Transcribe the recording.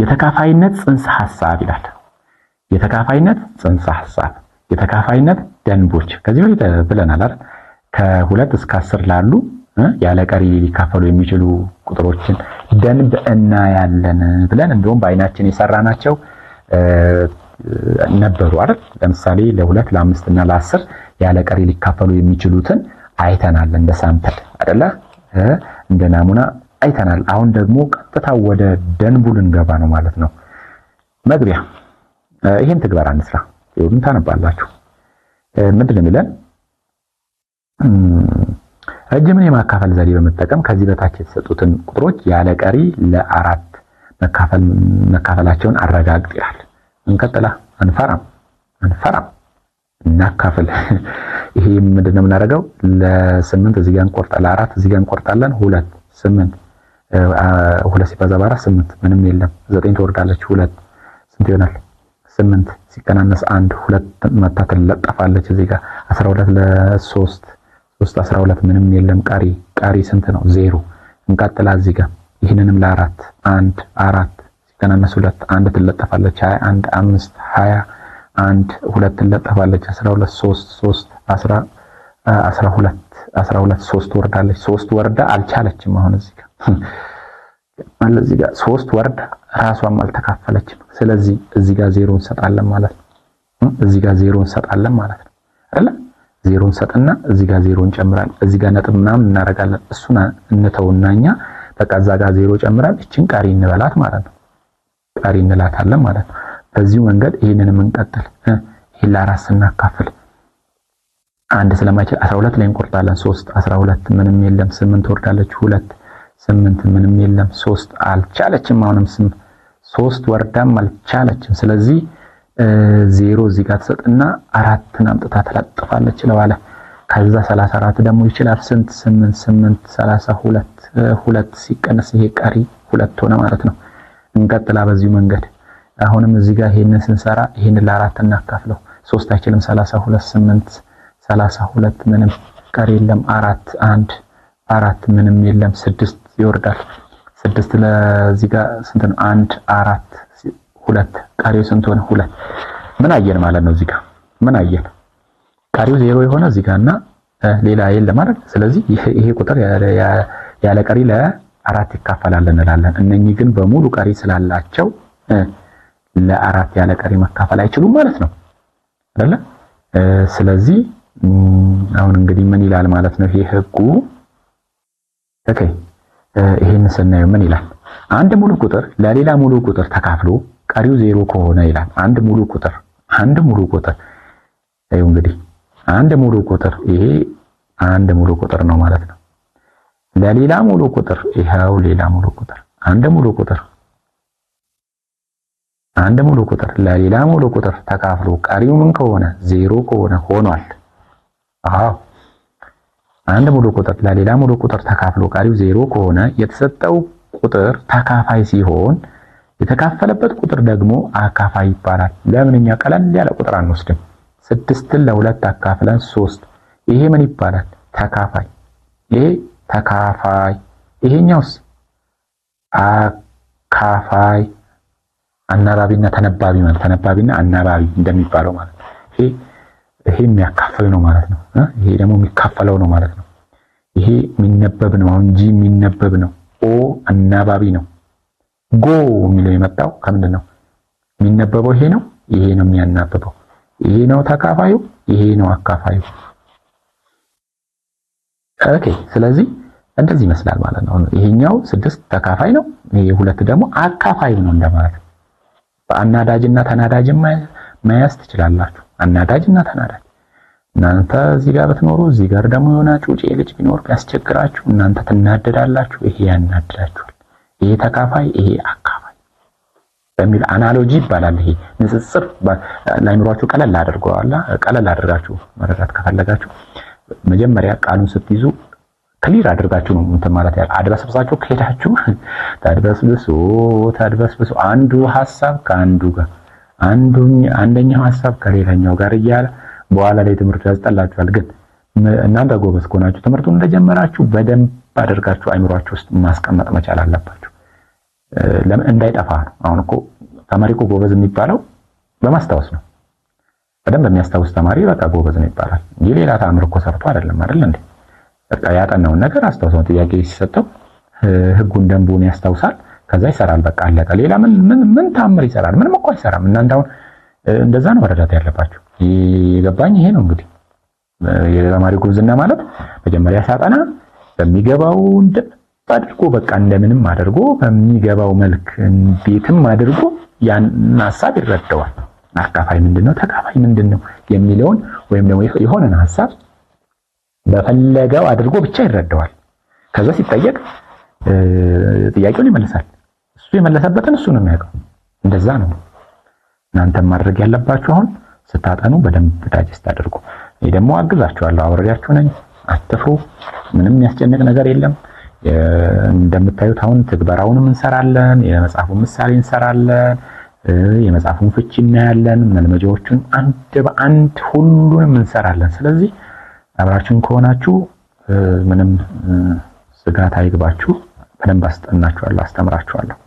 የተካፋይነት ጽንሰ ሐሳብ ይላል። የተካፋይነት ጽንሰ ሐሳብ፣ የተካፋይነት ደንቦች ከዚህ በፊት ብለናል አይደል? ከ2 እስከ 10 ላሉ ያለ ቀሪ ሊካፈሉ የሚችሉ ቁጥሮችን ደንብ እናያለን ብለን እንደውም በአይናችን የሰራናቸው ነበሩ አይደል? ለምሳሌ ለ2 ለ5 እና ለ10 ያለ ቀሪ ሊካፈሉ የሚችሉትን አይተናል እንደ ሳምፕል አይደለ? እንደ ናሙና አይተናል። አሁን ደግሞ ቀጥታ ወደ ደንቡ ልንገባ ነው ማለት ነው። መግቢያ ይሄን ትግበራ እንስራ። ይሁን ታነባላችሁ። ምንድን ነው የሚለን? ረጅምን የማካፈል ዘዴ በመጠቀም ከዚህ በታች የተሰጡትን ቁጥሮች ያለ ቀሪ ለአራት መካፈላቸውን አረጋግጥ ይላል። እንቀጥላ። አንፈራም እናካፍል። ይሄ ምንድነው የምናደርገው? ለ8 እዚህ ጋር እንቆርጣለን፣ ለ4 እዚህ ጋር እንቆርጣለን። 2 8 2 ሲባዛ በ4 8 ምንም የለም። 9 ትወርዳለች። 2 ስንት ይሆናል? 8 ሲቀናነስ 1 2 መታ ትለጠፋለች እዚህ ጋር 12 ለ3 3 12 ምንም የለም። ቀሪ ስንት ነው? 0። እንቀጥላ እዚህ ጋር ይህንንም ለ4 1 4 ሲቀናነስ 2 1 ትለጠፋለች 21 5 20 1 2 ትለጠፋለች 12 3 12 3 ወርዳለች። 3 ወርዳ አልቻለችም። አሁን እዚህ ጋር ማለት እዚህ ጋር 3 ወርዳ ራሷም አልተካፈለችም። ስለዚህ እዚህ ጋር 0 እንሰጣለን ማለት ነው። እዚህ ጋር 0 እንሰጣለን ማለት ነው አይደል? 0 እንሰጥና እዚህ ጋር 0 እንጨምራለን። እዚህ ጋር ነጥብ ምናምን እናደርጋለን። እሱን እንተውና እኛ በቃ እዛ ጋር 0 ጨምራለን። እቺን ቀሪ እንበላት ማለት ነው። ቀሪ እንላታለን ማለት ነው። በዚሁ መንገድ ይሄንንም እንቀጥል። ይሄን ለ4 ስናካፍል አንድ ስለማይችል 12 ላይ እንቆርጣለን። 3 12 ምንም የለም። 8 ወርዳለች 2 8 ምንም የለም። 3 አልቻለችም። አሁንም 3 ወርዳም አልቻለችም። ስለዚህ 0 እዚህ ጋር ትሰጥና 4ን አምጥታ ትለጥፋለች ለዋለ። ከዛ 34 ደግሞ ይችላል ስንት 8 32 2 ሲቀነስ ይሄ ቀሪ 2 ሆነ ማለት ነው። እንቀጥላ በዚሁ መንገድ አሁንም እዚህ ጋር ይሄንን ስንሰራ ይሄንን ለ4 እናካፍለው። 3 አይችልም 32 8 32 ምንም ቀሪ የለም። 4 ምንም የለም። 6 ይወርዳል። 6 ለዚህ ጋር ስንት ነው? 1 4 2 ቀሪው ስንት ሆነ? 2 ምን አየን ማለት ነው? እዚህ ጋር ምን አየን? ቀሪው 0 የሆነ እዚህ ጋርና ሌላ የለም ማለት። ስለዚህ ይሄ ቁጥር ያለ ቀሪ ለ4 ይካፈላል እንላለን። እነኚህ ግን በሙሉ ቀሪ ስላላቸው ለ4 ያለ ቀሪ መካፈል አይችሉም ማለት ነው አይደለ? ስለዚህ አሁን እንግዲህ ምን ይላል ማለት ነው ይሄ ህጉ? ኦኬ ይሄን ስናየው ምን ይላል? አንድ ሙሉ ቁጥር ለሌላ ሙሉ ቁጥር ተካፍሎ ቀሪው 0 ከሆነ ይላል። አንድ ሙሉ ቁጥር ይሄው እንግዲህ አንድ ሙሉ ቁጥር ይሄ አንድ ሙሉ ቁጥር ነው ማለት ነው። ለሌላ ሙሉ ቁጥር ይሄው ሌላ ሙሉ ቁጥር አንድ ሙሉ ቁጥር ለሌላ ሙሉ ቁጥር ተካፍሎ ቀሪው ምን ከሆነ 0 ከሆነ ሆኗል። አዎ አንድ ሙሉ ቁጥር ለሌላ ሙሉ ቁጥር ተካፍሎ ቀሪው 0 ከሆነ የተሰጠው ቁጥር ተካፋይ ሲሆን የተካፈለበት ቁጥር ደግሞ አካፋይ ይባላል። ለምን እኛ ቀለል ያለ ቁጥር አንወስድም? 6ን ለ2 አካፍለን 3 ይሄ ምን ይባላል? ተካፋይ። ይሄ ተካፋይ። ይሄኛውስ አካፋይ። አናባቢና ተነባቢ ማለት ተነባቢና አናባቢ እንደሚባለው ማለት ነው። ይሄ የሚያካፍል ነው ማለት ነው። ይሄ ደግሞ የሚካፈለው ነው ማለት ነው። ይሄ የሚነበብ ነው እንጂ የሚነበብ ነው። ኦ አናባቢ ነው። ጎ የሚለው የመጣው ከምንድን ነው? የሚነበበው ይሄ ነው። ይሄ ነው የሚያናብበው። ይሄ ነው ተካፋዩ፣ ይሄ ነው አካፋዩ። ኦኬ ስለዚህ እንደዚህ ይመስላል ማለት ነው። ይሄኛው 6 ተካፋይ ነው፣ ይሄ 2 ደግሞ አካፋይ ነው እንደማለት። በአናዳጅና ተናዳጅ መያዝ ትችላላችሁ። አናዳጅና ተናዳጅ። እናንተ እዚህ ጋር ብትኖሩ እዚህ ጋር ደግሞ የሆነ ጩጬ ልጅ ቢኖር ያስቸግራችሁ፣ እናንተ ትናደዳላችሁ፣ ይሄ ያናድዳችኋል። ይሄ ተካፋይ፣ ይሄ አካፋይ በሚል አናሎጂ ይባላል። ይሄ ንጽጽር ላይምሯችሁ ቀለል አድርጋችሁ መረዳት ከፈለጋችሁ መጀመሪያ ቃሉን ስትይዙ ክሊር አድርጋችሁ ነው እንትን ማለት ያለ አድበስብሳችሁ ከሄዳችሁ ታድበስብሱ አንዱ ሐሳብ ከአንዱ ጋር አንደኛው ሐሳብ ከሌላኛው ጋር እያለ በኋላ ላይ ትምህርቱ ያስጠላችኋል። ግን እናንተ ጎበዝ ከሆናችሁ ትምህርቱን እንደጀመራችሁ በደንብ አድርጋችሁ አይምሯችሁ ውስጥ ማስቀመጥ መቻል አለባችሁ። ለምን እንዳይጠፋ ነው። አሁን እኮ ተማሪ እኮ ጎበዝ የሚባለው በማስታወስ ነው። በደንብ የሚያስታውስ ተማሪ በቃ ጎበዝ ነው ይባላል እንጂ ሌላ ተአምር እኮ ሰርቶ አይደለም አይደል እንዴ? በቃ ያጠናውን ነገር አስታውሰው ጥያቄ ሲሰጠው ህጉን ደንቡን ያስታውሳል፣ ከዛ ይሰራል። በቃ አለቀ። ሌላ ምን ተአምር ይሰራል? ምንም እኮ አይሰራም። እናንተ አሁን እንደዛ ነው መረዳት ያለባችሁ። የገባኝ ይሄ ነው እንግዲህ የተማሪ ጉብዝና ማለት መጀመሪያ ሲያጠና በሚገባው አድርጎ በቃ እንደምንም አድርጎ በሚገባው መልክ እንዴትም አድርጎ ያን ሐሳብ ይረዳዋል። አካፋይ ምንድነው ተካፋይ ምንድነው የሚለውን ወይም ደግሞ የሆነን ሐሳብ በፈለገው አድርጎ ብቻ ይረዳዋል። ከዛ ሲጠየቅ ጥያቄውን ይመልሳል። እሱ የመለሰበትን እሱ ነው የሚያውቀው። እንደዛ ነው እናንተም ማድረግ ያለባችሁ። አሁን ስታጠኑ በደንብ ዳይጀስት አድርጉ። እኔ ደግሞ አግዛችኋለሁ፣ አብሬያችሁ ነኝ። አትፍሩ። ምንም የሚያስጨንቅ ነገር የለም። እንደምታዩት አሁን ትግበራውንም እንሰራለን፣ የመጽሐፉን ምሳሌ እንሰራለን፣ የመጽሐፉን ፍቺ እናያለን፣ መልመጃዎቹን አንድ በአንድ ሁሉንም እንሰራለን። ስለዚህ አብራችሁን ከሆናችሁ ምንም ስጋት አይግባችሁ። በደንብ አስጠናችኋለሁ፣ አስተምራችኋለሁ።